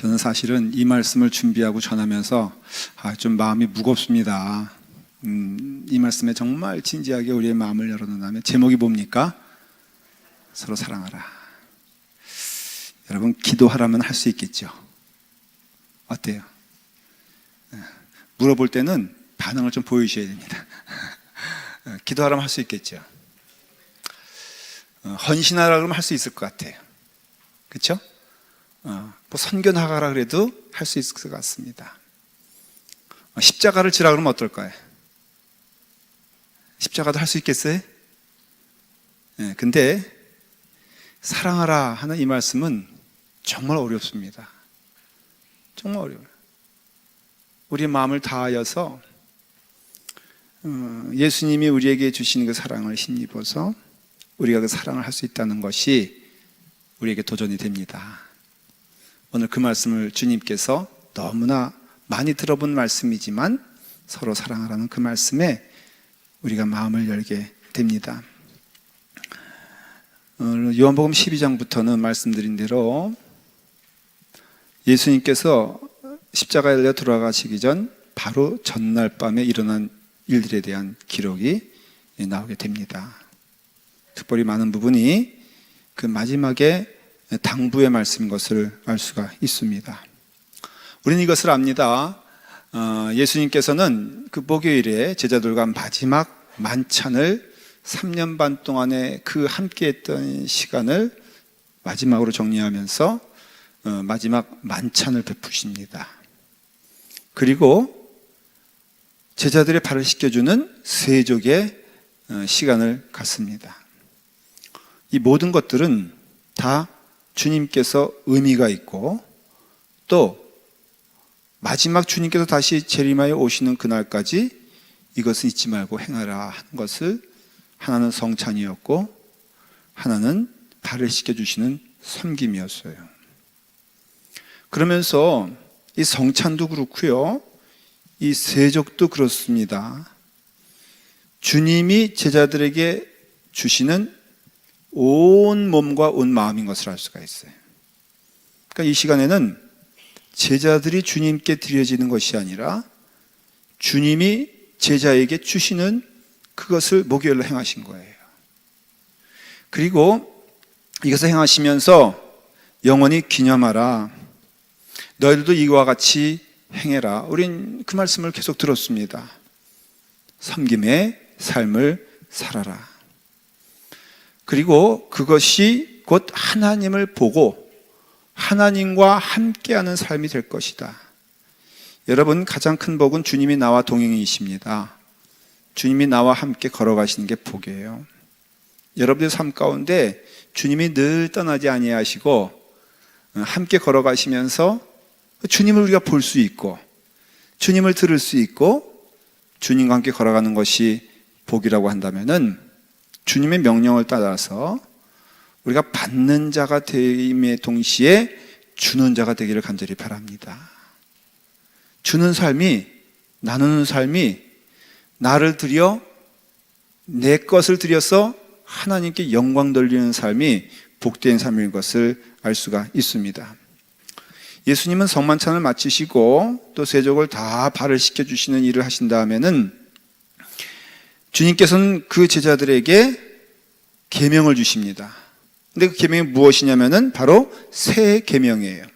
저는 사실은 이 말씀을 준비하고 전하면서 좀 마음이 무겁습니다. 이 말씀에 정말 진지하게 우리의 마음을 열어놓는다면 제목이 뭡니까? 서로 사랑하라. 여러분, 기도하라면 할 수 있겠죠? 어때요? 물어볼 때는 반응을 좀 보여주셔야 됩니다. 기도하라면 할 수 있겠죠? 헌신하라 그러면 할 수 있을 것 같아요. 그렇죠? 뭐 선교 나가라 그래도 할 수 있을 것 같습니다. 십자가를 지라 그러면 어떨까요? 십자가도 할 수 있겠어요? 근데 사랑하라 하는 이 말씀은 정말 어렵습니다. 정말 어려워요. 우리의 마음을 다하여서 예수님이 우리에게 주신 그 사랑을 힘입어서 우리가 그 사랑을 할 수 있다는 것이 우리에게 도전이 됩니다. 오늘 그 말씀을 주님께서 너무나 많이 들어본 말씀이지만 서로 사랑하라는 그 말씀에 우리가 마음을 열게 됩니다. 요한복음 12장부터는 말씀드린 대로 예수님께서 십자가에 달려 돌아가시기 전 바로 전날 밤에 일어난 일들에 대한 기록이 나오게 됩니다. 특별히 많은 부분이 그 마지막에 당부의 말씀인 것을 알 수가 있습니다. 우리는 이것을 압니다. 예수님께서는 그 목요일에 제자들과 마지막 만찬을 3년 반 동안의 그 함께했던 시간을 마지막으로 정리하면서 마지막 만찬을 베푸십니다. 그리고 제자들의 발을 씻겨주는 세족의 시간을 갖습니다. 이 모든 것들은 다 주님께서 의미가 있고 또 마지막 주님께서 다시 재림하여 오시는 그날까지 이것을 잊지 말고 행하라 하는 것을 하나는 성찬이었고 하나는 발을 씻겨주시는 섬김이었어요. 그러면서 이 성찬도 그렇고요, 이 세족도 그렇습니다. 주님이 제자들에게 주시는 온 몸과 온 마음인 것을 알 수가 있어요. 그러니까 이 시간에는 제자들이 주님께 드려지는 것이 아니라 주님이 제자에게 주시는 그것을 목요일로 행하신 거예요. 그리고 이것을 행하시면서 영원히 기념하라. 너희들도 이와 같이 행해라. 우린 그 말씀을 계속 들었습니다. 섬김의 삶을 살아라. 그리고 그것이 곧 하나님을 보고 하나님과 함께하는 삶이 될 것이다. 여러분, 가장 큰 복은 주님이 나와 동행이십니다. 주님이 나와 함께 걸어가시는 게 복이에요. 여러분의 삶 가운데 주님이 늘 떠나지 아니하시고 함께 걸어가시면서 주님을 우리가 볼 수 있고 주님을 들을 수 있고 주님과 함께 걸어가는 것이 복이라고 한다면은 주님의 명령을 따라서 우리가 받는 자가 됨의 동시에 주는 자가 되기를 간절히 바랍니다. 주는 삶이, 나누는 삶이 나를 들여 내 것을 들여서 하나님께 영광 돌리는 삶이 복된 삶인 것을 알 수가 있습니다. 예수님은 성만찬을 마치시고 또 세족을 다 발을 씻겨주시는 일을 하신 다음에는 주님께서는 그 제자들에게 계명을 주십니다. 근데 그 계명이 무엇이냐면은 바로 새 계명이에요.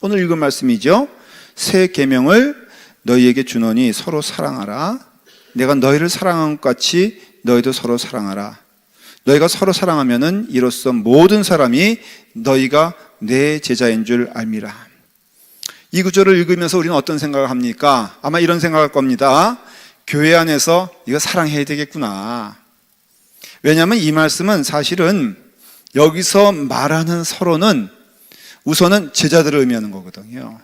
오늘 읽은 말씀이죠. 새 계명을 너희에게 주노니 서로 사랑하라. 내가 너희를 사랑한 것 같이 너희도 서로 사랑하라. 너희가 서로 사랑하면은 이로써 모든 사람이 너희가 내 제자인 줄 알미라. 이 구절을 읽으면서 우리는 어떤 생각을 합니까? 아마 이런 생각할 겁니다. 교회 안에서 이거 사랑해야 되겠구나. 왜냐하면 이 말씀은 사실은 여기서 말하는 서로는 우선은 제자들을 의미하는 거거든요.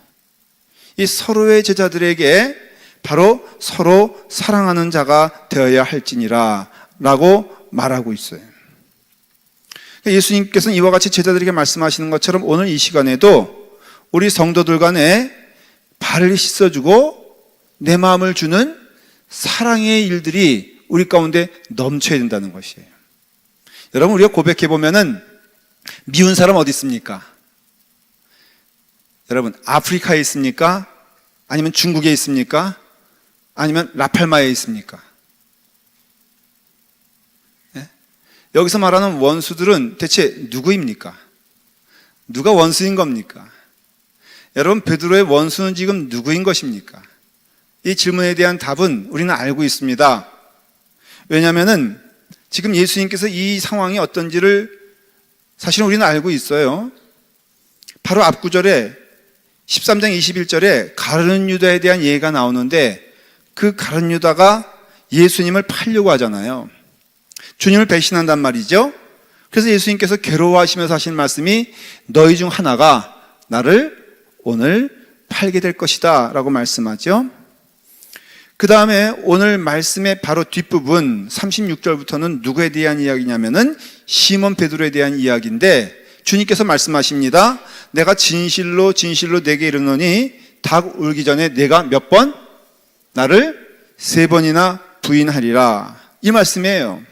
이 서로의 제자들에게 바로 서로 사랑하는 자가 되어야 할지니라 라고 말하고 있어요. 예수님께서는 이와 같이 제자들에게 말씀하시는 것처럼 오늘 이 시간에도 우리 성도들 간에 발을 씻어주고 내 마음을 주는 사랑의 일들이 우리 가운데 넘쳐야 된다는 것이에요. 여러분, 우리가 고백해보면은 미운 사람 어디 있습니까? 여러분, 아프리카에 있습니까? 아니면 중국에 있습니까? 아니면 라팔마에 있습니까? 예? 여기서 말하는 원수들은 대체 누구입니까? 누가 원수인 겁니까? 여러분, 베드로의 원수는 지금 누구인 것입니까? 이 질문에 대한 답은 우리는 알고 있습니다. 왜냐하면 지금 예수님께서 이 상황이 어떤지를 사실은 우리는 알고 있어요. 바로 앞구절에 13장 21절에 가룟 유다에 대한 예가 나오는데, 그 가룟 유다가 예수님을 팔려고 하잖아요. 주님을 배신한단 말이죠. 그래서 예수님께서 괴로워하시면서 하신 말씀이 너희 중 하나가 나를 오늘 팔게 될 것이다 라고 말씀하죠. 그 다음에 오늘 말씀의 바로 뒷부분 36절부터는 누구에 대한 이야기냐면은 시몬 베드로에 대한 이야기인데, 주님께서 말씀하십니다. 내가 진실로 진실로 내게 이르노니 닭 울기 전에 내가 몇 번? 나를 3번이나 부인하리라. 이 말씀이에요.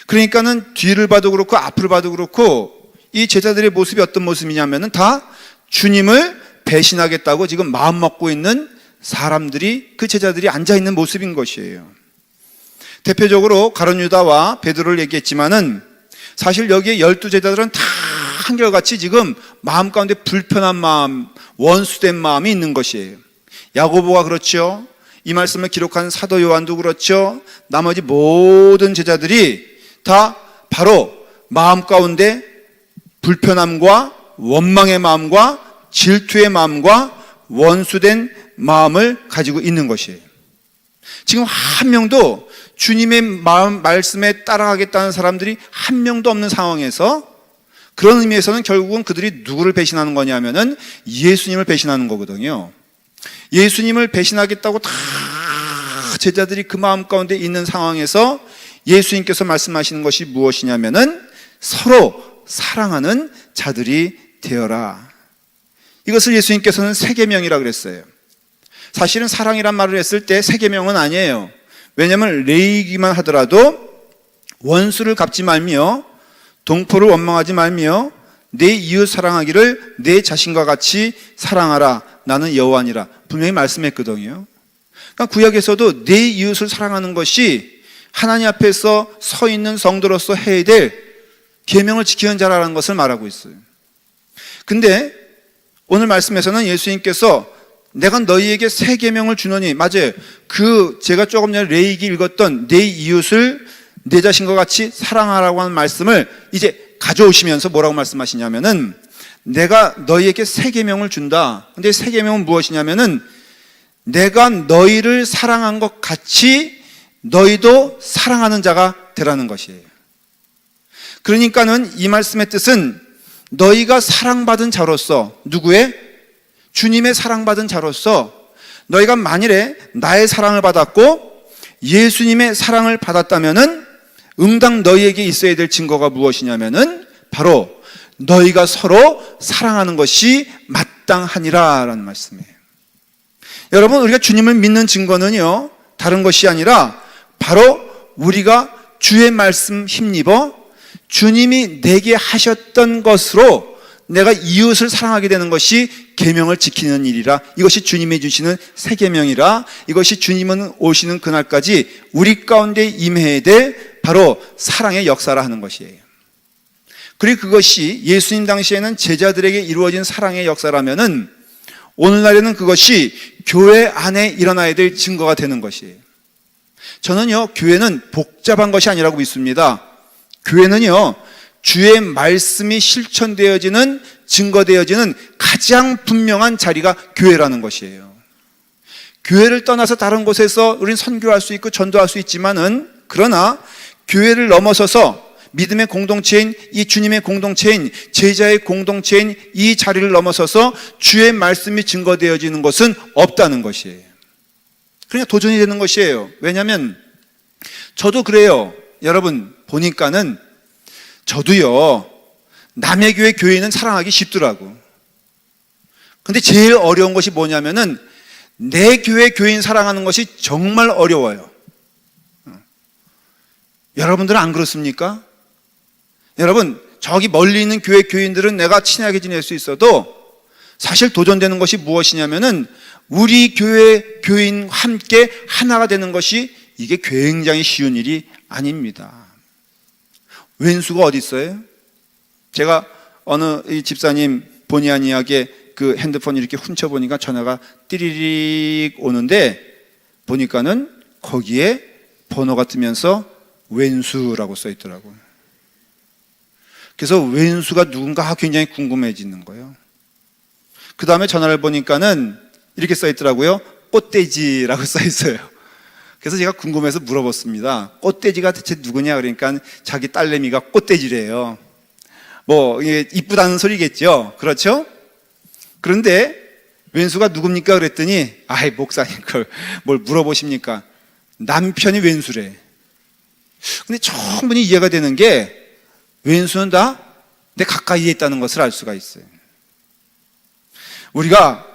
그러니까는 뒤를 봐도 그렇고 앞을 봐도 그렇고 이 제자들의 모습이 어떤 모습이냐면은 다 주님을 배신하겠다고 지금 마음 먹고 있는 사람들이, 그 제자들이 앉아있는 모습인 것이에요. 대표적으로 가룟 유다와 베드로를 얘기했지만은 사실 여기에 12제자들은 다 한결같이 지금 마음 가운데 불편한 마음, 원수된 마음이 있는 것이에요. 야고보가 그렇죠. 이 말씀을 기록한 사도 요한도 그렇죠. 나머지 모든 제자들이 다 바로 마음 가운데 불편함과 원망의 마음과 질투의 마음과 원수된 마음을 가지고 있는 것이에요. 지금 한 명도 주님의 말씀에 따라가겠다는 사람들이 한 명도 없는 상황에서, 그런 의미에서는 결국은 그들이 누구를 배신하는 거냐면은 예수님을 배신하는 거거든요. 예수님을 배신하겠다고 다 제자들이 그 마음 가운데 있는 상황에서 예수님께서 말씀하시는 것이 무엇이냐면은 서로 사랑하는 자들이 되어라. 이것을 예수님께서는 세계명이라고 그랬어요. 사실은 사랑이란 말을 했을 때 세계명은 아니에요. 왜냐하면 레이기만 하더라도 원수를 갚지 말며 동포를 원망하지 말며 내 이웃 사랑하기를 내 자신과 같이 사랑하라. 나는 여호와니라. 분명히 말씀했거든요. 그러니까 구약에서도 내 이웃을 사랑하는 것이 하나님 앞에서 서 있는 성도로서 해야 될 계명을 지키는 자라는 것을 말하고 있어요. 근데 오늘 말씀에서는 예수님께서 내가 너희에게 새 계명을 주노니, 맞아요. 제가 조금 전에 레이기 읽었던 내 이웃을 내 자신과 같이 사랑하라고 하는 말씀을 이제 가져오시면서 뭐라고 말씀하시냐면은 내가 너희에게 새 계명을 준다. 근데 새 계명은 무엇이냐면은 내가 너희를 사랑한 것 같이 너희도 사랑하는 자가 되라는 것이에요. 그러니까는 이 말씀의 뜻은 너희가 사랑받은 자로서, 누구의? 주님의 사랑받은 자로서 너희가 만일에 나의 사랑을 받았고 예수님의 사랑을 받았다면은 응당 너희에게 있어야 될 증거가 무엇이냐면은 바로 너희가 서로 사랑하는 것이 마땅하니라 라는 말씀이에요. 여러분, 우리가 주님을 믿는 증거는요, 다른 것이 아니라 바로 우리가 주의 말씀 힘입어 주님이 내게 하셨던 것으로 내가 이웃을 사랑하게 되는 것이 계명을 지키는 일이라, 이것이 주님이 주시는 새 계명이라, 이것이 주님은 오시는 그날까지 우리 가운데 임해야 될 바로 사랑의 역사라 하는 것이에요. 그리고 그것이 예수님 당시에는 제자들에게 이루어진 사랑의 역사라면은 오늘날에는 그것이 교회 안에 일어나야 될 증거가 되는 것이에요. 저는요, 교회는 복잡한 것이 아니라고 믿습니다. 교회는요, 주의 말씀이 실천되어지는, 증거되어지는 가장 분명한 자리가 교회라는 것이에요. 교회를 떠나서 다른 곳에서 우리는 선교할 수 있고 전도할 수 있지만은, 그러나 교회를 넘어서서 믿음의 공동체인 이 주님의 공동체인 제자의 공동체인 이 자리를 넘어서서 주의 말씀이 증거되어지는 것은 없다는 것이에요. 그러니까 도전이 되는 것이에요. 왜냐하면 저도 그래요. 여러분 보니까는 저도요, 남의 교회 교인은 사랑하기 쉽더라고. 근데 제일 어려운 것이 뭐냐면은 내 교회 교인 사랑하는 것이 정말 어려워요. 여러분들은 안 그렇습니까? 여러분, 저기 멀리 있는 교회 교인들은 내가 친하게 지낼 수 있어도 사실 도전되는 것이 무엇이냐면은 우리 교회 교인 함께 하나가 되는 것이 이게 굉장히 쉬운 일이 아닙니다. 왼수가 어디 있어요? 제가 어느 이 집사님 본의 아니하게 그 핸드폰 이렇게 훔쳐보니까 전화가 띠리릭 오는데 보니까는 거기에 번호가 뜨면서 왼수라고 써 있더라고요. 그래서 왼수가 누군가 굉장히 궁금해지는 거예요. 그 다음에 전화를 보니까는 이렇게 써 있더라고요. 꽃돼지라고 써 있어요. 그래서 제가 궁금해서 물어봤습니다. 꽃돼지가 대체 누구냐? 그러니까 자기 딸내미가 꽃돼지래요. 뭐 이게 이쁘다는 소리겠죠. 그렇죠? 그런데 왼수가 누굽니까? 그랬더니 아이 목사님 그걸 뭘 물어보십니까? 남편이 왼수래. 근데 충분히 이해가 되는 게 왼수는 다 내 가까이에 있다는 것을 알 수가 있어요. 우리가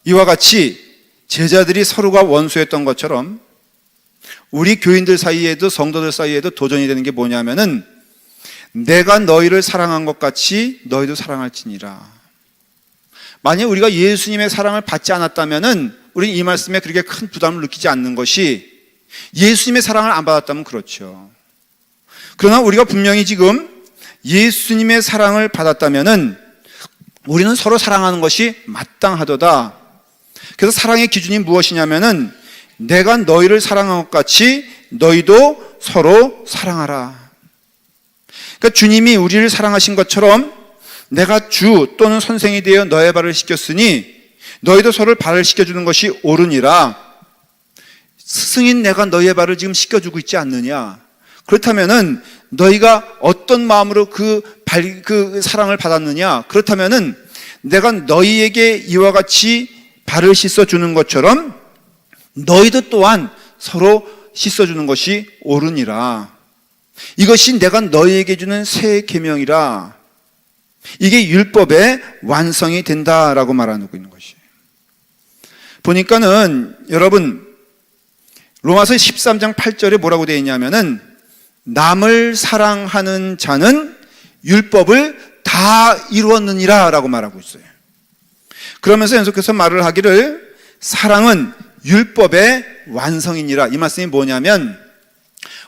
이와 같이 제자들이 서로가 원수였던 것처럼 우리 교인들 사이에도 성도들 사이에도 도전이 되는 게 뭐냐면은 내가 너희를 사랑한 것 같이 너희도 사랑할지니라. 만약 우리가 예수님의 사랑을 받지 않았다면은 우리는 이 말씀에 그렇게 큰 부담을 느끼지 않는 것이 예수님의 사랑을 안 받았다면 그렇죠. 그러나 우리가 분명히 지금 예수님의 사랑을 받았다면은 우리는 서로 사랑하는 것이 마땅하도다. 그래서 사랑의 기준이 무엇이냐면은 내가 너희를 사랑한 것 같이 너희도 서로 사랑하라. 그러니까 주님이 우리를 사랑하신 것처럼 내가 주 또는 선생이 되어 너의 발을 씻겼으니 너희도 서로 발을 씻겨주는 것이 옳으니라. 스승인 내가 너희의 발을 지금 씻겨주고 있지 않느냐? 그렇다면은 너희가 어떤 마음으로 그 사랑을 받았느냐? 그렇다면은 내가 너희에게 이와 같이 발을 씻어주는 것처럼 너희도 또한 서로 씻어주는 것이 옳으니라. 이것이 내가 너희에게 주는 새 계명이라. 이게 율법의 완성이 된다라고 말하고 있는 것이에요. 보니까는 여러분 로마서 13장 8절에 뭐라고 되어 있냐면은 남을 사랑하는 자는 율법을 다 이루었느니라 라고 말하고 있어요. 그러면서 연속해서 말을 하기를 사랑은 율법의 완성이니라. 이 말씀이 뭐냐면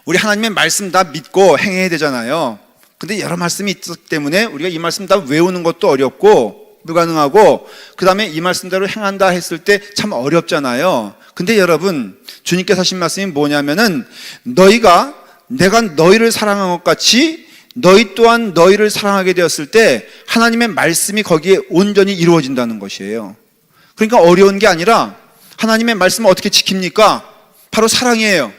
우리 하나님의 말씀 다 믿고 행해야 되잖아요. 근데 여러 말씀이 있기 때문에 우리가 이 말씀 다 외우는 것도 어렵고 불가능하고 그 다음에 이 말씀대로 행한다 했을 때 참 어렵잖아요. 근데 여러분 주님께서 하신 말씀이 뭐냐면은 내가 너희를 사랑한 것 같이 너희 또한 너희를 사랑하게 되었을 때 하나님의 말씀이 거기에 온전히 이루어진다는 것이에요. 그러니까 어려운 게 아니라 하나님의 말씀을 어떻게 지킵니까? 바로 사랑이에요.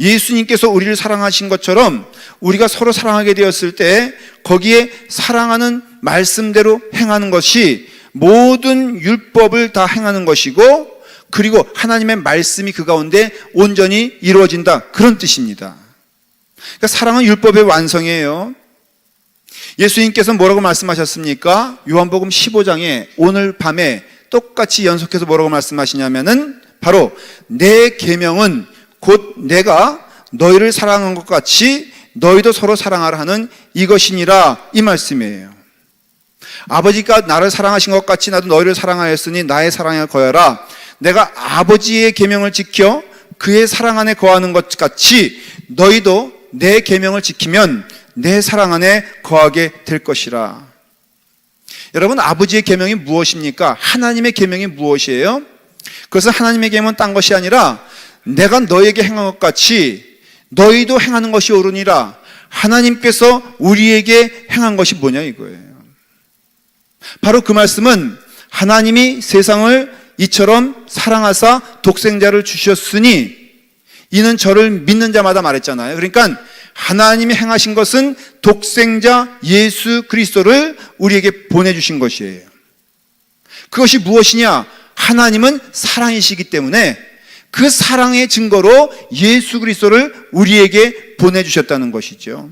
예수님께서 우리를 사랑하신 것처럼 우리가 서로 사랑하게 되었을 때 거기에 사랑하는 말씀대로 행하는 것이 모든 율법을 다 행하는 것이고 그리고 하나님의 말씀이 그 가운데 온전히 이루어진다. 그런 뜻입니다. 그러니까 사랑은 율법의 완성이에요. 예수님께서 뭐라고 말씀하셨습니까? 요한복음 15장에 오늘 밤에 똑같이 연속해서 뭐라고 말씀하시냐면은 바로 내 계명은 곧 내가 너희를 사랑한 것 같이 너희도 서로 사랑하라 하는 이것이니라 이 말씀이에요. 아버지가 나를 사랑하신 것 같이 나도 너희를 사랑하였으니 나의 사랑에 거하라. 내가 아버지의 계명을 지켜 그의 사랑 안에 거하는 것 같이 너희도 내 계명을 지키면 내 사랑 안에 거하게 될 것이라. 여러분 아버지의 계명이 무엇입니까? 하나님의 계명이 무엇이에요? 그것은 하나님의 계명은 딴 것이 아니라 내가 너에게 행한 것 같이 너희도 행하는 것이 옳으니라. 하나님께서 우리에게 행한 것이 뭐냐 이거예요. 바로 그 말씀은 하나님이 세상을 이처럼 사랑하사 독생자를 주셨으니 이는 저를 믿는 자마다 말했잖아요. 그러니까 하나님이 행하신 것은 독생자 예수 그리스도를 우리에게 보내주신 것이에요. 그것이 무엇이냐? 하나님은 사랑이시기 때문에 그 사랑의 증거로 예수 그리스도를 우리에게 보내주셨다는 것이죠.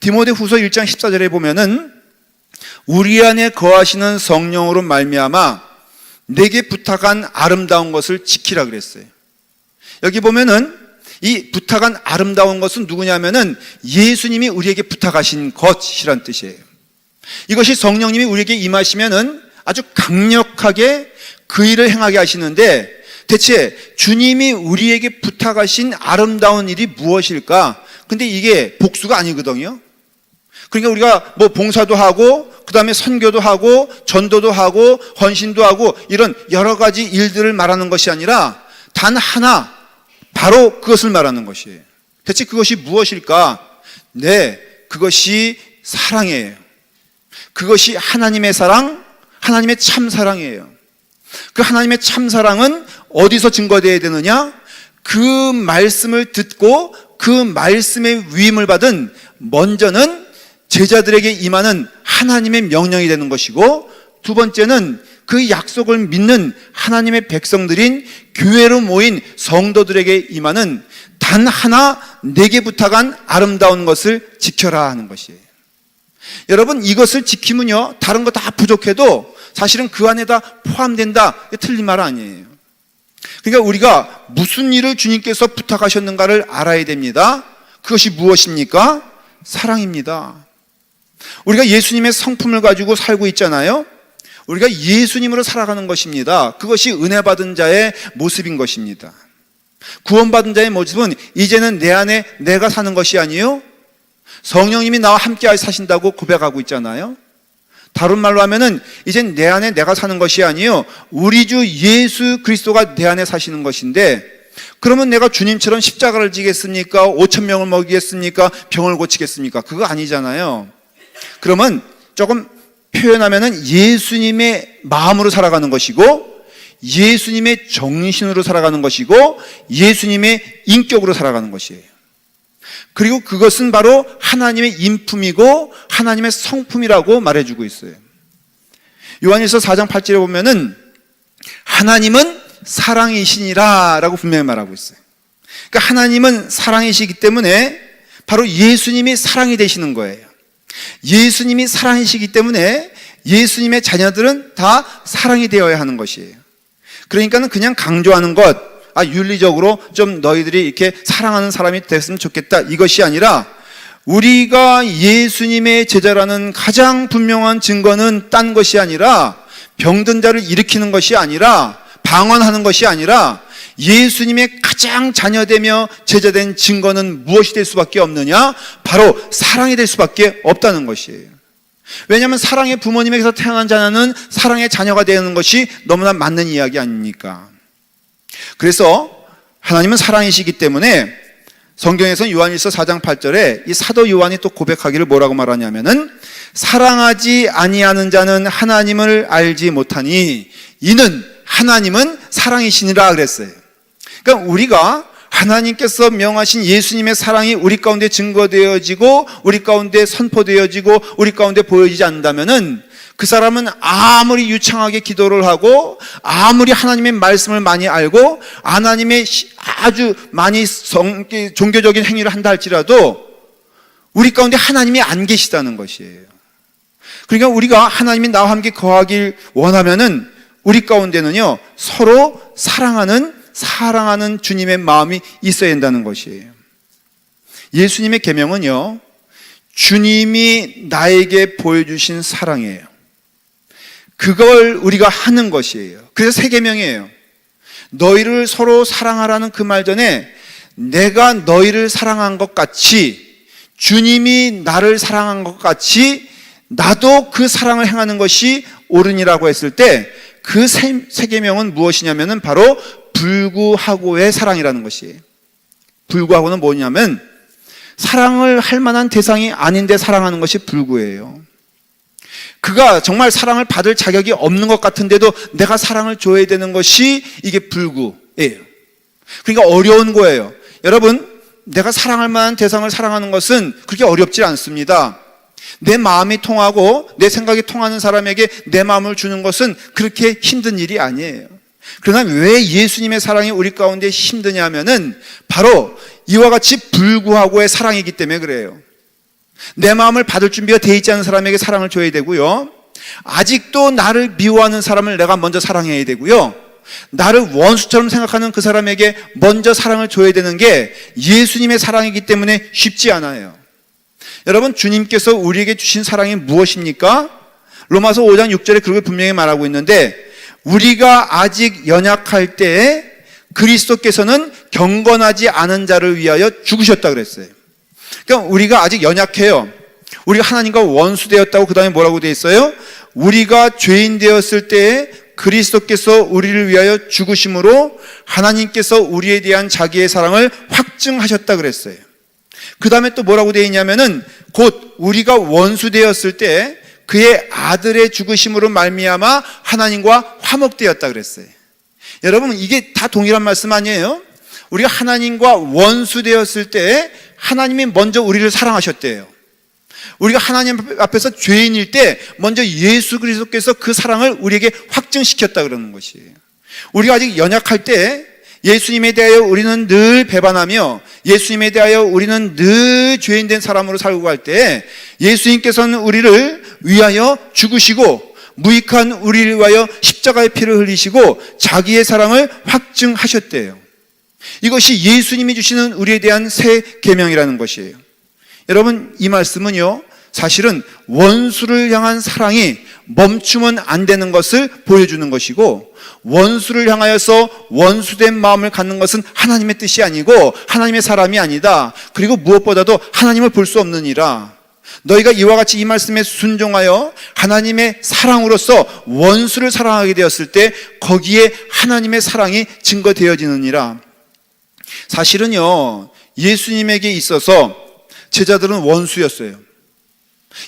디모데후서 1장 14절에 보면은 우리 안에 거하시는 성령으로 말미암아 내게 부탁한 아름다운 것을 지키라 그랬어요. 여기 보면은 이 부탁한 아름다운 것은 누구냐면은 예수님이 우리에게 부탁하신 것이란 뜻이에요. 이것이 성령님이 우리에게 임하시면은 아주 강력하게 그 일을 행하게 하시는데, 대체 주님이 우리에게 부탁하신 아름다운 일이 무엇일까? 근데 이게 복수가 아니거든요. 그러니까 우리가 뭐 봉사도 하고, 그 다음에 선교도 하고, 전도도 하고, 헌신도 하고, 이런 여러 가지 일들을 말하는 것이 아니라 단 하나, 바로 그것을 말하는 것이에요. 대체 그것이 무엇일까? 네, 그것이 사랑이에요. 그것이 하나님의 사랑, 하나님의 참 사랑이에요. 그 하나님의 참 사랑은 어디서 증거되어야 되느냐? 그 말씀을 듣고 그 말씀의 위임을 받은 먼저는 제자들에게 임하는 하나님의 명령이 되는 것이고, 두 번째는 그 약속을 믿는 하나님의 백성들인 교회로 모인 성도들에게 임하는 단 하나 내게 부탁한 아름다운 것을 지켜라 하는 것이에요. 여러분, 이것을 지키면요, 다른 거 다 부족해도 사실은 그 안에 다 포함된다. 틀린 말 아니에요. 그러니까 우리가 무슨 일을 주님께서 부탁하셨는가를 알아야 됩니다. 그것이 무엇입니까? 사랑입니다. 우리가 예수님의 성품을 가지고 살고 있잖아요. 우리가 예수님으로 살아가는 것입니다. 그것이 은혜 받은 자의 모습인 것입니다. 구원받은 자의 모습은 이제는 내 안에 내가 사는 것이 아니요, 성령님이 나와 함께 사신다고 고백하고 있잖아요. 다른 말로 하면은 이젠 내 안에 내가 사는 것이 아니요, 우리 주 예수 그리스도가 내 안에 사시는 것인데, 그러면 내가 주님처럼 십자가를 지겠습니까? 5,000명을 먹이겠습니까? 병을 고치겠습니까? 그거 아니잖아요. 그러면 조금 표현하면은 예수님의 마음으로 살아가는 것이고, 예수님의 정신으로 살아가는 것이고, 예수님의 인격으로 살아가는 것이에요. 그리고 그것은 바로 하나님의 인품이고 하나님의 성품이라고 말해주고 있어요. 요한일서 4장 8절에 보면은 하나님은 사랑이시니라 라고 분명히 말하고 있어요. 그러니까 하나님은 사랑이시기 때문에 바로 예수님이 사랑이 되시는 거예요. 예수님이 사랑이시기 때문에 예수님의 자녀들은 다 사랑이 되어야 하는 것이에요. 그러니까는 그냥 강조하는 것, 윤리적으로 좀 너희들이 이렇게 사랑하는 사람이 됐으면 좋겠다, 이것이 아니라 우리가 예수님의 제자라는 가장 분명한 증거는 딴 것이 아니라, 병든 자를 일으키는 것이 아니라, 방언하는 것이 아니라, 예수님의 가장 자녀되며 제자된 증거는 무엇이 될 수밖에 없느냐? 바로 사랑이 될 수밖에 없다는 것이에요. 왜냐하면 사랑의 부모님에게서 태어난 자녀는 사랑의 자녀가 되는 것이 너무나 맞는 이야기 아닙니까? 그래서 하나님은 사랑이시기 때문에 성경에서는 요한일서 4장 8절에 이 사도 요한이 또 고백하기를 뭐라고 말하냐면은, 사랑하지 아니하는 자는 하나님을 알지 못하니 이는 하나님은 사랑이시니라 그랬어요. 그러니까 우리가 하나님께서 명하신 예수님의 사랑이 우리 가운데 증거되어지고 우리 가운데 선포되어지고 우리 가운데 보여지지 않는다면은 그 사람은 아무리 유창하게 기도를 하고 아무리 하나님의 말씀을 많이 알고 하나님의 아주 많이 종교적인 행위를 한다 할지라도 우리 가운데 하나님이 안 계시다는 것이에요. 그러니까 우리가 하나님이 나와 함께 거하길 원하면은 우리 가운데는요, 서로 사랑하는 주님의 마음이 있어야 된다는 것이에요. 예수님의 계명은요, 주님이 나에게 보여주신 사랑이에요. 그걸 우리가 하는 것이에요. 그래서 세 계명이에요. 너희를 서로 사랑하라는 그 말 전에 내가 너희를 사랑한 것 같이, 주님이 나를 사랑한 것 같이 나도 그 사랑을 행하는 것이 옳으니라고 했을 때, 그 세 계명은 무엇이냐면은 바로 불구하고의 사랑이라는 것이에요. 불구하고는 뭐냐면 사랑을 할 만한 대상이 아닌데 사랑하는 것이 불구예요. 그가 정말 사랑을 받을 자격이 없는 것 같은데도 내가 사랑을 줘야 되는 것이 이게 불구예요. 그러니까 어려운 거예요. 여러분, 내가 사랑할 만한 대상을 사랑하는 것은 그렇게 어렵지 않습니다. 내 마음이 통하고 내 생각이 통하는 사람에게 내 마음을 주는 것은 그렇게 힘든 일이 아니에요. 그러나 왜 예수님의 사랑이 우리 가운데 힘드냐면은 바로 이와 같이 불구하고의 사랑이기 때문에 그래요. 내 마음을 받을 준비가 돼 있지 않은 사람에게 사랑을 줘야 되고요, 아직도 나를 미워하는 사람을 내가 먼저 사랑해야 되고요, 나를 원수처럼 생각하는 그 사람에게 먼저 사랑을 줘야 되는 게 예수님의 사랑이기 때문에 쉽지 않아요. 여러분, 주님께서 우리에게 주신 사랑이 무엇입니까? 로마서 5장 6절에 그렇게 분명히 말하고 있는데, 우리가 아직 연약할 때에 그리스도께서는 경건하지 않은 자를 위하여 죽으셨다 그랬어요. 그러니까 우리가 아직 연약해요. 우리가 하나님과 원수되었다고. 그 다음에 뭐라고 되어 있어요? 우리가 죄인 되었을 때에 그리스도께서 우리를 위하여 죽으심으로 하나님께서 우리에 대한 자기의 사랑을 확증하셨다 그랬어요. 그 다음에 또 뭐라고 되어 있냐면은, 곧 우리가 원수 되었을 때 그의 아들의 죽으심으로 말미암아 하나님과 화목되었다 그랬어요. 여러분, 이게 다 동일한 말씀 아니에요? 우리가 하나님과 원수 되었을 때 하나님이 먼저 우리를 사랑하셨대요. 우리가 하나님 앞에서 죄인일 때 먼저 예수 그리스도께서 그 사랑을 우리에게 확증시켰다 그러는 것이에요. 우리가 아직 연약할 때 예수님에 대하여 우리는 늘 배반하며 예수님에 대하여 우리는 늘 죄인된 사람으로 살고 갈 때 예수님께서는 우리를 위하여 죽으시고 무익한 우리를 위하여 십자가의 피를 흘리시고 자기의 사랑을 확증하셨대요. 이것이 예수님이 주시는 우리에 대한 새 계명이라는 것이에요. 여러분, 이 말씀은요, 사실은 원수를 향한 사랑이 멈추면 안 되는 것을 보여주는 것이고, 원수를 향하여서 원수된 마음을 갖는 것은 하나님의 뜻이 아니고 하나님의 사람이 아니다. 그리고 무엇보다도 하나님을 볼 수 없느니라. 너희가 이와 같이 이 말씀에 순종하여 하나님의 사랑으로서 원수를 사랑하게 되었을 때 거기에 하나님의 사랑이 증거되어지느니라. 사실은요, 예수님에게 있어서 제자들은 원수였어요.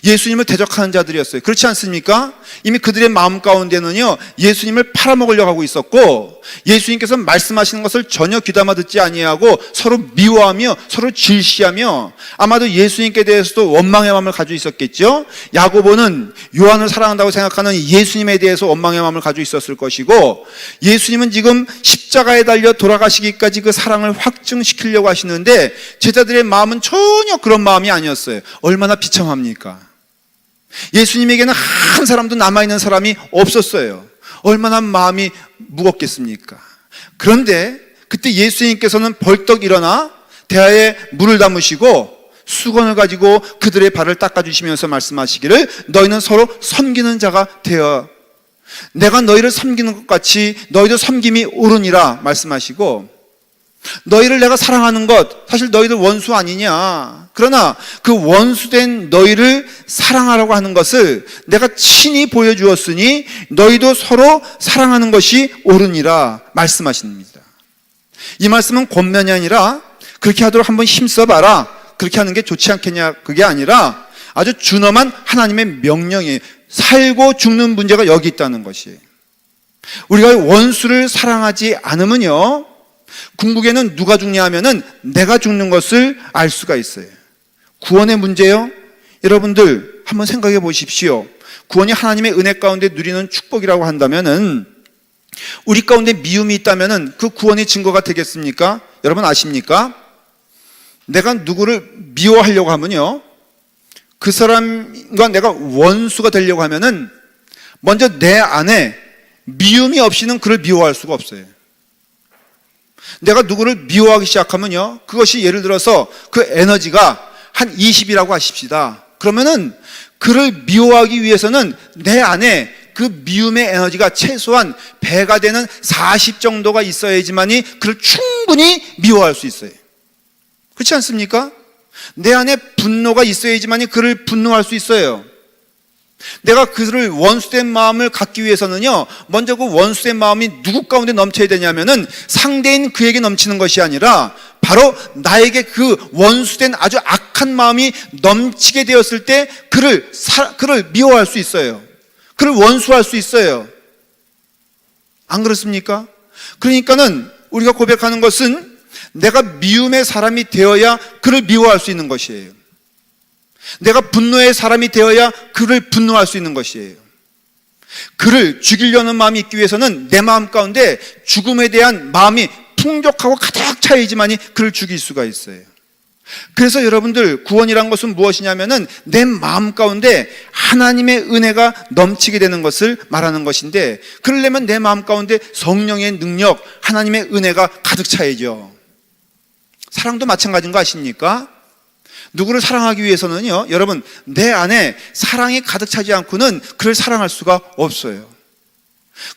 예수님을 대적하는 자들이었어요. 그렇지 않습니까? 이미 그들의 마음 가운데는요, 예수님을 팔아먹으려고 하고 있었고, 예수님께서 말씀하시는 것을 전혀 귀담아 듣지 아니하고 서로 미워하며 서로 질시하며, 아마도 예수님께 대해서도 원망의 마음을 가지고 있었겠죠. 야고보는 요한을 사랑한다고 생각하는 예수님에 대해서 원망의 마음을 가지고 있었을 것이고, 예수님은 지금 십자가에 달려 돌아가시기까지 그 사랑을 확증시키려고 하시는데 제자들의 마음은 전혀 그런 마음이 아니었어요. 얼마나 비참합니까? 예수님에게는 한 사람도 남아있는 사람이 없었어요. 얼마나 마음이 무겁겠습니까? 그런데 그때 예수님께서는 벌떡 일어나 대야에 물을 담으시고 수건을 가지고 그들의 발을 닦아주시면서 말씀하시기를, 너희는 서로 섬기는 자가 되어 내가 너희를 섬기는 것 같이 너희도 섬김이 옳으니라 말씀하시고, 너희를 내가 사랑하는 것, 사실 너희들 원수 아니냐. 그러나 그 원수된 너희를 사랑하라고 하는 것을 내가 친히 보여주었으니 너희도 서로 사랑하는 것이 옳으니라 말씀하십니다. 이 말씀은 권면이 아니라 그렇게 하도록 한번 힘써봐라, 그렇게 하는 게 좋지 않겠냐, 그게 아니라 아주 준엄한 하나님의 명령이에요. 살고 죽는 문제가 여기 있다는 것이에요. 우리가 원수를 사랑하지 않으면요, 궁극에는 누가 죽냐 하면은 내가 죽는 것을 알 수가 있어요. 구원의 문제요? 여러분들 한번 생각해 보십시오. 구원이 하나님의 은혜 가운데 누리는 축복이라고 한다면은, 우리 가운데 미움이 있다면은 그 구원의 증거가 되겠습니까? 여러분 아십니까? 내가 누구를 미워하려고 하면요, 그 사람과 내가 원수가 되려고 하면은 먼저 내 안에 미움이 없이는 그를 미워할 수가 없어요. 내가 누구를 미워하기 시작하면요, 그것이 예를 들어서 그 에너지가 한 20이라고 하십시다. 그러면은 그를 미워하기 위해서는 내 안에 그 미움의 에너지가 최소한 배가 되는 40 정도가 있어야지만이 그를 충분히 미워할 수 있어요. 그렇지 않습니까? 내 안에 분노가 있어야지만이 그를 분노할 수 있어요. 내가 그를 원수된 마음을 갖기 위해서는요, 먼저 그 원수된 마음이 누구 가운데 넘쳐야 되냐면은 상대인 그에게 넘치는 것이 아니라 바로 나에게 그 원수된 아주 악한 마음이 넘치게 되었을 때 그를 미워할 수 있어요. 그를 원수할 수 있어요. 안 그렇습니까? 그러니까는 우리가 고백하는 것은 내가 미움의 사람이 되어야 그를 미워할 수 있는 것이에요. 내가 분노의 사람이 되어야 그를 분노할 수 있는 것이에요. 그를 죽이려는 마음이 있기 위해서는 내 마음 가운데 죽음에 대한 마음이 풍족하고 가득 차야지만이 그를 죽일 수가 있어요. 그래서 여러분들, 구원이란 것은 무엇이냐면은 내 마음 가운데 하나님의 은혜가 넘치게 되는 것을 말하는 것인데, 그러려면 내 마음 가운데 성령의 능력, 하나님의 은혜가 가득 차야죠. 사랑도 마찬가지인 거 아십니까? 누구를 사랑하기 위해서는요, 여러분, 내 안에 사랑이 가득 차지 않고는 그를 사랑할 수가 없어요.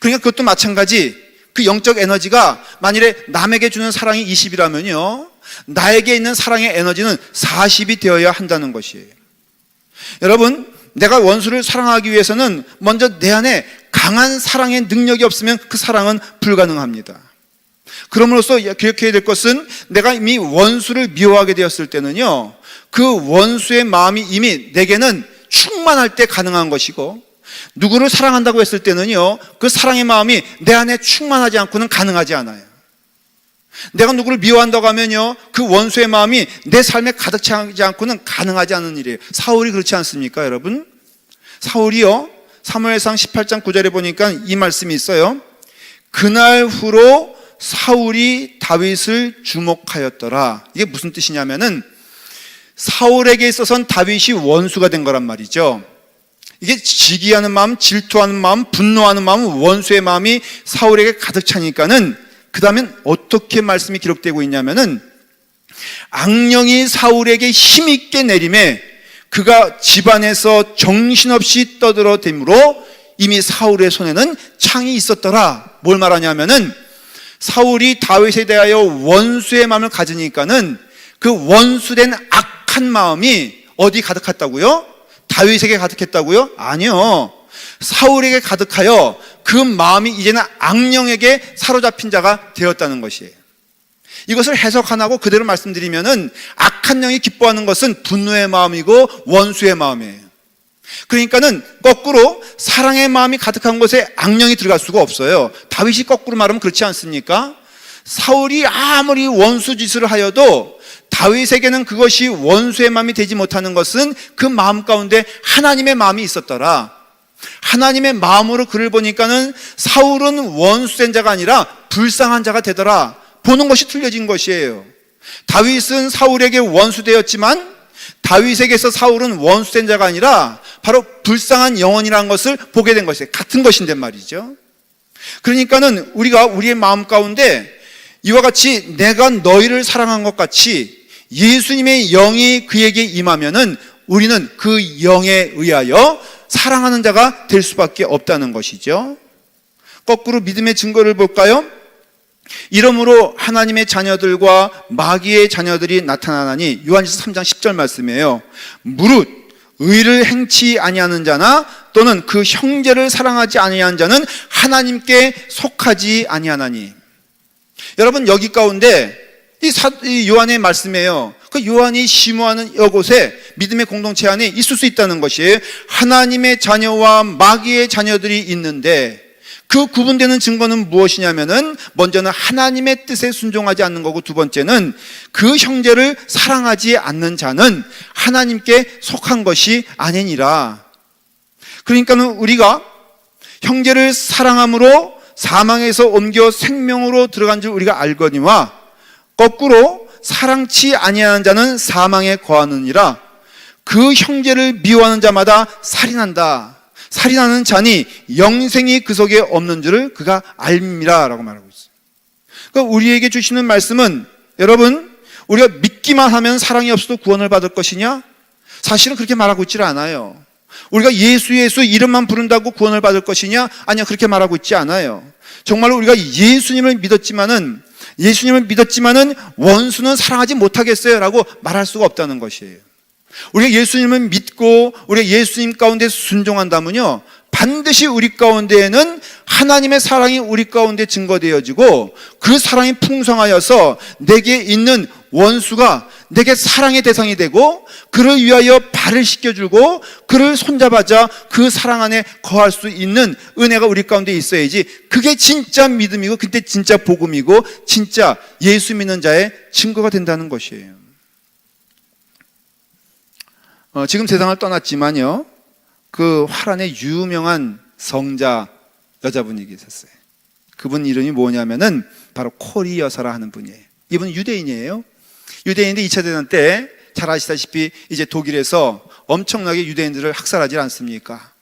그러니까 그것도 마찬가지, 그 영적 에너지가 만일에 남에게 주는 사랑이 20이라면요, 나에게 있는 사랑의 에너지는 40이 되어야 한다는 것이에요. 여러분, 내가 원수를 사랑하기 위해서는 먼저 내 안에 강한 사랑의 능력이 없으면 그 사랑은 불가능합니다. 그럼으로써 기억해야 될 것은, 내가 이미 원수를 미워하게 되었을 때는요, 그 원수의 마음이 이미 내게는 충만할 때 가능한 것이고, 누구를 사랑한다고 했을 때는요, 그 사랑의 마음이 내 안에 충만하지 않고는 가능하지 않아요. 내가 누구를 미워한다고 하면요, 그 원수의 마음이 내 삶에 가득 차지 않고는 가능하지 않은 일이에요. 사울이 그렇지 않습니까, 여러분? 사울이요, 사무엘상 18장 9절에 보니까 이 말씀이 있어요. 그날 후로 사울이 다윗을 주목하였더라. 이게 무슨 뜻이냐면은, 사울에게 있어서는 다윗이 원수가 된 거란 말이죠. 이게 지기하는 마음, 질투하는 마음, 분노하는 마음, 원수의 마음이 사울에게 가득 차니까는, 그 다음엔 어떻게 말씀이 기록되고 있냐면은, 악령이 사울에게 힘있게 내림에 그가 집안에서 정신없이 떠들어대므로 이미 사울의 손에는 창이 있었더라. 뭘 말하냐면은, 사울이 다윗에 대하여 원수의 마음을 가지니까는 그 원수된 악한 마음이 어디 가득했다고요? 다윗에게 가득했다고요? 아니요. 사울에게 가득하여 그 마음이 이제는 악령에게 사로잡힌 자가 되었다는 것이에요. 이것을 해석 안 하고 그대로 말씀드리면은, 악한 영이 기뻐하는 것은 분노의 마음이고 원수의 마음이에요. 그러니까는 거꾸로 사랑의 마음이 가득한 곳에 악령이 들어갈 수가 없어요. 다윗이 거꾸로 말하면 그렇지 않습니까? 사울이 아무리 원수 짓을 하여도 다윗에게는 그것이 원수의 마음이 되지 못하는 것은 그 마음 가운데 하나님의 마음이 있었더라. 하나님의 마음으로 그를 보니까는 사울은 원수된 자가 아니라 불쌍한 자가 되더라. 보는 것이 틀려진 것이에요. 다윗은 사울에게 원수되었지만 다윗에게서 사울은 원수된 자가 아니라 바로 불쌍한 영혼이라는 것을 보게 된 것이에요. 같은 것인데 말이죠. 그러니까는 우리가 우리의 마음 가운데 이와 같이 내가 너희를 사랑한 것 같이 예수님의 영이 그에게 임하면은 우리는 그 영에 의하여 사랑하는 자가 될 수밖에 없다는 것이죠. 거꾸로 믿음의 증거를 볼까요? 이러므로 하나님의 자녀들과 마귀의 자녀들이 나타나나니, 요한일서 3장 10절 말씀이에요. 무릇 의를 행치 아니하는 자나 또는 그 형제를 사랑하지 아니하는 자는 하나님께 속하지 아니하나니. 여러분, 여기 가운데 이 요한의 말씀이에요. 그 요한이 심오하는 이곳에 믿음의 공동체 안에 있을 수 있다는 것이에요. 하나님의 자녀와 마귀의 자녀들이 있는데 그 구분되는 증거는 무엇이냐면은, 먼저는 하나님의 뜻에 순종하지 않는 거고, 두 번째는 그 형제를 사랑하지 않는 자는 하나님께 속한 것이 아니니라. 그러니까는 우리가 형제를 사랑함으로 사망에서 옮겨 생명으로 들어간 줄 우리가 알거니와, 거꾸로 사랑치 아니하는 자는 사망에 거하느니라. 그 형제를 미워하는 자마다 살인한다. 살인하는 자니 영생이 그 속에 없는 줄을 그가 알미라 라고 말하고 있어요. 그러니까 우리에게 주시는 말씀은, 여러분, 우리가 믿기만 하면 사랑이 없어도 구원을 받을 것이냐? 사실은 그렇게 말하고 있지 않아요. 우리가 예수 이름만 부른다고 구원을 받을 것이냐? 아니요, 그렇게 말하고 있지 않아요. 정말로 우리가 예수님을 믿었지만은 원수는 사랑하지 못하겠어요 라고 말할 수가 없다는 것이에요. 우리가 예수님을 믿고 우리가 예수님 가운데 순종한다면요, 반드시 우리 가운데에는 하나님의 사랑이 우리 가운데 증거되어지고, 그 사랑이 풍성하여서 내게 있는 원수가 내게 사랑의 대상이 되고, 그를 위하여 발을 씻겨주고 그를 손잡아자 그 사랑 안에 거할 수 있는 은혜가 우리 가운데 있어야지, 그게 진짜 믿음이고 그때 진짜 복음이고 진짜 예수 믿는 자의 증거가 된다는 것이에요. 지금 세상을 떠났지만요, 그 화란의 유명한 성자 여자분이 계셨어요. 그분 이름이 뭐냐면은 바로 코리 여사라 하는 분이에요. 이분은 유대인이에요. 유대인인데 2차 대전 때 잘 아시다시피 이제 독일에서 엄청나게 유대인들을 학살하지 않습니까?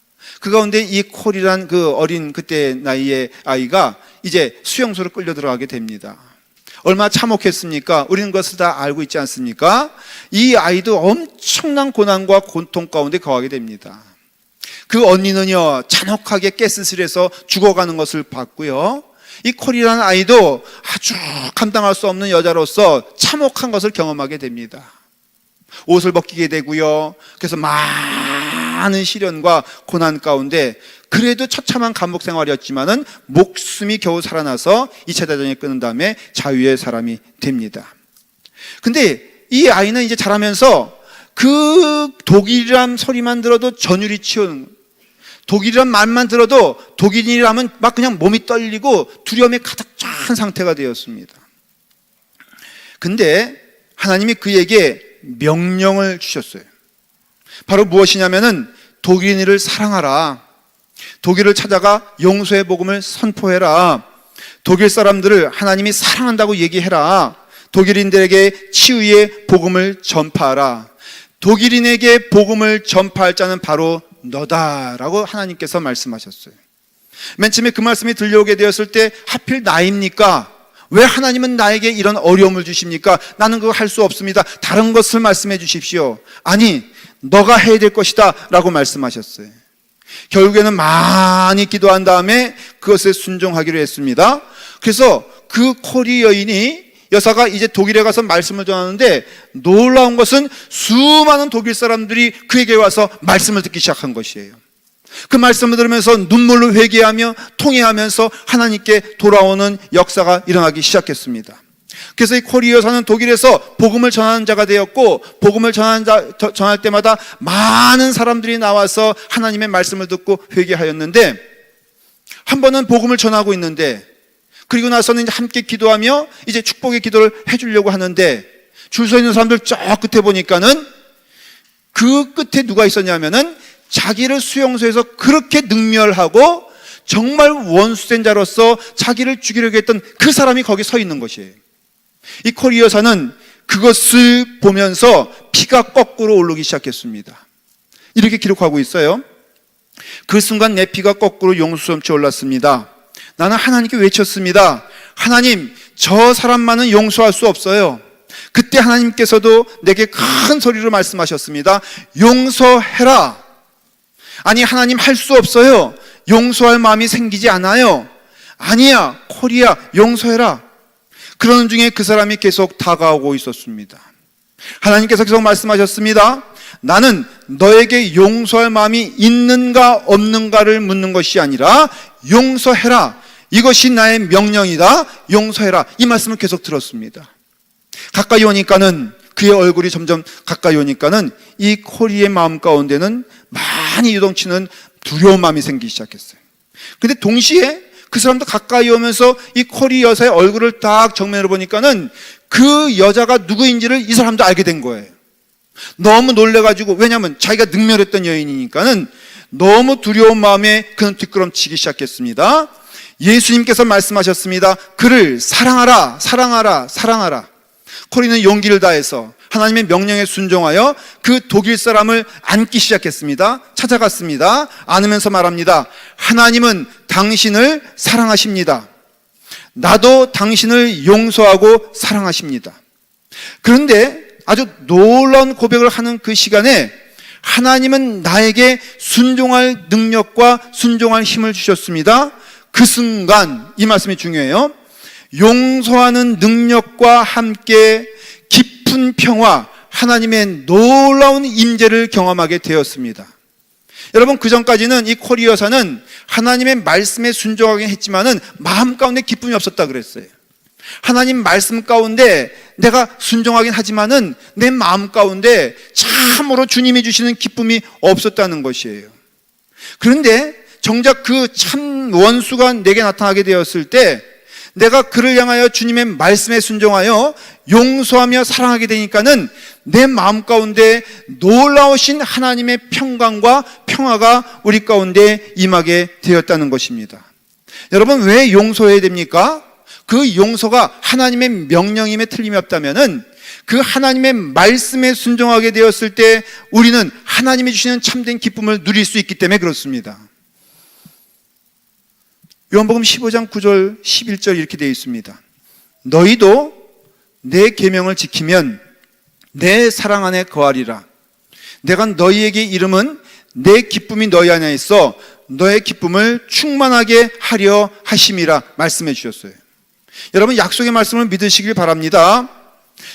그 가운데 이 콜이란 그 어린 그때 나이의 아이가 이제 수용소로 끌려 들어가게 됩니다. 얼마나 참혹했습니까? 우리는 그것을 다 알고 있지 않습니까? 이 아이도 엄청난 고난과 고통 가운데 거하게 됩니다. 그 언니는요, 잔혹하게 가스실에서 죽어가는 것을 봤고요. 이 콜이라는 아이도 아주 감당할 수 없는 여자로서 참혹한 것을 경험하게 됩니다. 옷을 벗기게 되고요. 그래서 많은 시련과 고난 가운데 그래도 처참한 감옥 생활이었지만은 목숨이 겨우 살아나서 2차 대전이 끝난 다음에 자유의 사람이 됩니다. 근데 이 아이는 이제 자라면서 그 독일이란 소리만 들어도 전율이 치우는, 독일이란 말만 들어도 독일이라면 막 그냥 몸이 떨리고 두려움에 가득 찬 상태가 되었습니다. 근데 하나님이 그에게 명령을 주셨어요. 바로 무엇이냐면은 독일인을 사랑하라. 독일을 찾아가 용서의 복음을 선포해라. 독일 사람들을 하나님이 사랑한다고 얘기해라. 독일인들에게 치유의 복음을 전파하라. 독일인에게 복음을 전파할 자는 바로 너다라고 하나님께서 말씀하셨어요. 맨 처음에 그 말씀이 들려오게 되었을 때 하필 나입니까? 왜 하나님은 나에게 이런 어려움을 주십니까? 나는 그거 할 수 없습니다. 다른 것을 말씀해 주십시오. 아니, 너가 해야 될 것이다 라고 말씀하셨어요. 결국에는 많이 기도한 다음에 그것에 순종하기로 했습니다. 그래서 그 코리 여사가 이제 독일에 가서 말씀을 전하는데 놀라운 것은 수많은 독일 사람들이 그에게 와서 말씀을 듣기 시작한 것이에요. 그 말씀을 들으면서 눈물로 회개하며 통회하면서 하나님께 돌아오는 역사가 일어나기 시작했습니다. 그래서 이 코리 여사는 독일에서 복음을 전하는 자가 되었고, 복음을 전할 때마다 많은 사람들이 나와서 하나님의 말씀을 듣고 회개하였는데, 한 번은 복음을 전하고 있는데, 그리고 나서는 이제 함께 기도하며 이제 축복의 기도를 해주려고 하는데, 줄 서 있는 사람들 저 끝에 보니까는 그 끝에 누가 있었냐면은 자기를 수용소에서 그렇게 능멸하고 정말 원수된 자로서 자기를 죽이려고 했던 그 사람이 거기 서 있는 것이에요. 이 코리 여사는 그것을 보면서 피가 거꾸로 오르기 시작했습니다. 이렇게 기록하고 있어요. 그 순간 내 피가 거꾸로 용수섬처럼 올랐습니다. 나는 하나님께 외쳤습니다. 하나님, 저 사람만은 용서할 수 없어요. 그때 하나님께서도 내게 큰 소리로 말씀하셨습니다. 용서해라. 아니, 하나님 할 수 없어요. 용서할 마음이 생기지 않아요. 아니야, 코리야, 용서해라. 그러는 중에 그 사람이 계속 다가오고 있었습니다. 하나님께서 계속 말씀하셨습니다. 나는 너에게 용서할 마음이 있는가 없는가를 묻는 것이 아니라 용서해라. 이것이 나의 명령이다. 용서해라. 이 말씀을 계속 들었습니다. 가까이 오니까는, 그의 얼굴이 점점 가까이 오니까는 이 코리의 마음 가운데는 많이 유동치는 두려운 마음이 생기기 시작했어요. 근데 동시에 그 사람도 가까이 오면서 이 코리 여사의 얼굴을 딱 정면으로 보니까는 그 여자가 누구인지를 이 사람도 알게 된 거예요. 너무 놀래가지고, 왜냐하면 자기가 능멸했던 여인이니까는 너무 두려운 마음에 그는 뒷걸음치기 시작했습니다. 예수님께서 말씀하셨습니다. 그를 사랑하라, 사랑하라, 사랑하라. 코리는 용기를 다해서 하나님의 명령에 순종하여 그 독일 사람을 안기 시작했습니다. 찾아갔습니다. 안으면서 말합니다. 하나님은 당신을 사랑하십니다. 나도 당신을 용서하고 사랑하십니다. 그런데 아주 놀라운 고백을 하는 그 시간에 하나님은 나에게 순종할 능력과 순종할 힘을 주셨습니다. 그 순간, 이 말씀이 중요해요. 용서하는 능력과 함께 깊은 평화, 하나님의 놀라운 임재를 경험하게 되었습니다. 여러분, 그 전까지는 이 코리 여사는 하나님의 말씀에 순종하긴 했지만은 마음 가운데 기쁨이 없었다 그랬어요. 하나님 말씀 가운데 내가 순종하긴 하지만은 내 마음 가운데 참으로 주님이 주시는 기쁨이 없었다는 것이에요. 그런데 정작 그 참 원수가 내게 나타나게 되었을 때 내가 그를 향하여 주님의 말씀에 순종하여 용서하며 사랑하게 되니까는 내 마음 가운데 놀라우신 하나님의 평강과 평화가 우리 가운데 임하게 되었다는 것입니다. 여러분, 왜 용서해야 됩니까? 그 용서가 하나님의 명령임에 틀림이 없다면은 그 하나님의 말씀에 순종하게 되었을 때 우리는 하나님이 주시는 참된 기쁨을 누릴 수 있기 때문에 그렇습니다. 요한복음 15장 9절 11절 이렇게 되어 있습니다. 너희도 내 계명을 지키면 내 사랑 안에 거하리라. 내가 너희에게 이름은 내 기쁨이 너희 안에 있어 너의 기쁨을 충만하게 하려 하심이라 말씀해 주셨어요. 여러분, 약속의 말씀을 믿으시길 바랍니다.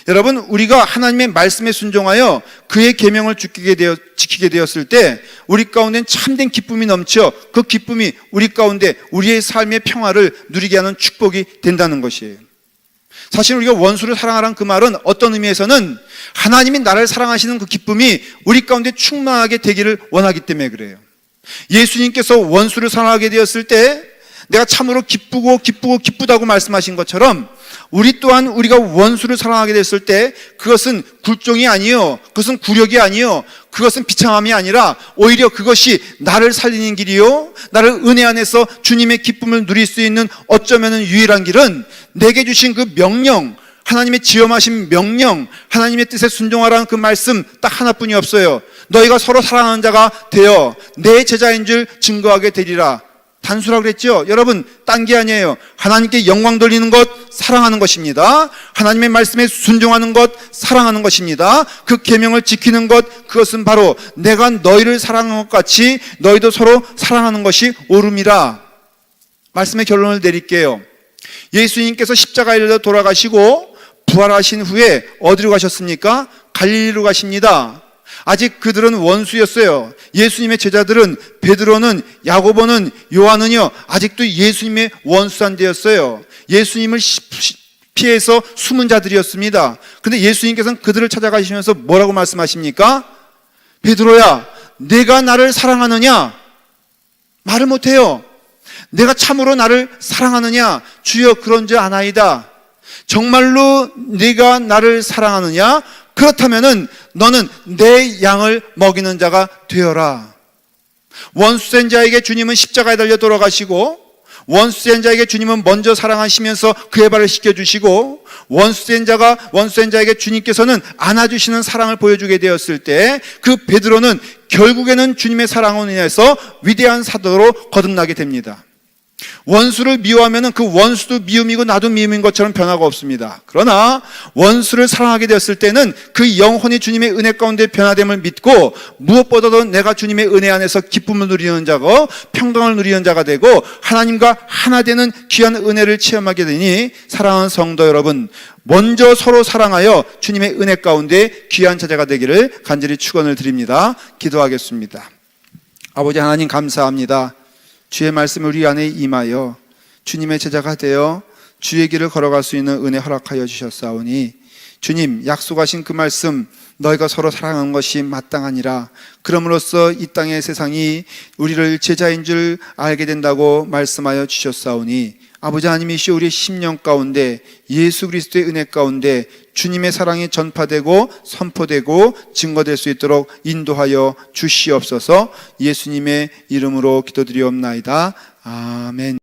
여러분, 우리가 하나님의 말씀에 순종하여 그의 계명을 지키게 되었을 때 우리 가운데는 참된 기쁨이 넘쳐 그 기쁨이 우리 가운데 우리의 삶의 평화를 누리게 하는 축복이 된다는 것이에요. 사실 우리가 원수를 사랑하라는 그 말은 어떤 의미에서는 하나님이 나를 사랑하시는 그 기쁨이 우리 가운데 충만하게 되기를 원하기 때문에 그래요. 예수님께서 원수를 사랑하게 되었을 때 내가 참으로 기쁘다고 말씀하신 것처럼 우리 또한 우리가 원수를 사랑하게 됐을 때 그것은 굴종이 아니요, 그것은 굴욕이 아니요, 그것은 비참함이 아니라 오히려 그것이 나를 살리는 길이요, 나를 은혜 안에서 주님의 기쁨을 누릴 수 있는 어쩌면 유일한 길은 내게 주신 그 명령, 하나님의 지엄하신 명령, 하나님의 뜻에 순종하라는 그 말씀 딱 하나뿐이 없어요. 너희가 서로 사랑하는 자가 되어 내 제자인 줄 증거하게 되리라. 단수라고 그랬죠? 여러분, 딴 게 아니에요. 하나님께 영광 돌리는 것, 사랑하는 것입니다. 하나님의 말씀에 순종하는 것, 사랑하는 것입니다. 그 계명을 지키는 것, 그것은 바로 내가 너희를 사랑한 것 같이 너희도 서로 사랑하는 것이 옳음이라. 말씀의 결론을 내릴게요. 예수님께서 십자가에 달려 돌아가시고 부활하신 후에 어디로 가셨습니까? 갈릴리로 가십니다. 아직 그들은 원수였어요. 예수님의 제자들은, 베드로는, 야고보는, 요한은요 아직도 예수님의 원수한대였어요. 예수님을 피해서 숨은 자들이었습니다. 근데 예수님께서는 그들을 찾아가시면서 뭐라고 말씀하십니까? 베드로야, 내가 나를 사랑하느냐? 말을 못해요. 내가 참으로 나를 사랑하느냐? 주여, 그런지 아나이다. 정말로 네가 나를 사랑하느냐? 그렇다면은 너는 내 양을 먹이는 자가 되어라. 원수된 자에게 주님은 십자가에 달려 돌아가시고, 원수된 자에게 주님은 먼저 사랑하시면서 그의 발을 씻겨주시고, 원수된 자에게 주님께서는 안아주시는 사랑을 보여주게 되었을 때 그 베드로는 결국에는 주님의 사랑으로 인해서 위대한 사도로 거듭나게 됩니다. 원수를 미워하면 그 원수도 미움이고 나도 미움인 것처럼 변화가 없습니다. 그러나 원수를 사랑하게 되었을 때는 그 영혼이 주님의 은혜 가운데 변화됨을 믿고 무엇보다도 내가 주님의 은혜 안에서 기쁨을 누리는 자고 평강을 누리는 자가 되고 하나님과 하나 되는 귀한 은혜를 체험하게 되니, 사랑하는 성도 여러분, 먼저 서로 사랑하여 주님의 은혜 가운데 귀한 자녀가 되기를 간절히 축원을 드립니다. 기도하겠습니다. 아버지 하나님, 감사합니다. 주의 말씀을 우리 안에 임하여 주님의 제자가 되어 주의 길을 걸어갈 수 있는 은혜 허락하여 주셨사오니, 주님 약속하신 그 말씀, 너희가 서로 사랑하는 것이 마땅하니라. 그럼으로써 이 땅의 세상이 우리를 제자인 줄 알게 된다고 말씀하여 주셨사오니, 아버지 하나님이시여, 우리의 심령 가운데 예수 그리스도의 은혜 가운데 주님의 사랑이 전파되고 선포되고 증거될 수 있도록 인도하여 주시옵소서. 예수님의 이름으로 기도드리옵나이다. 아멘.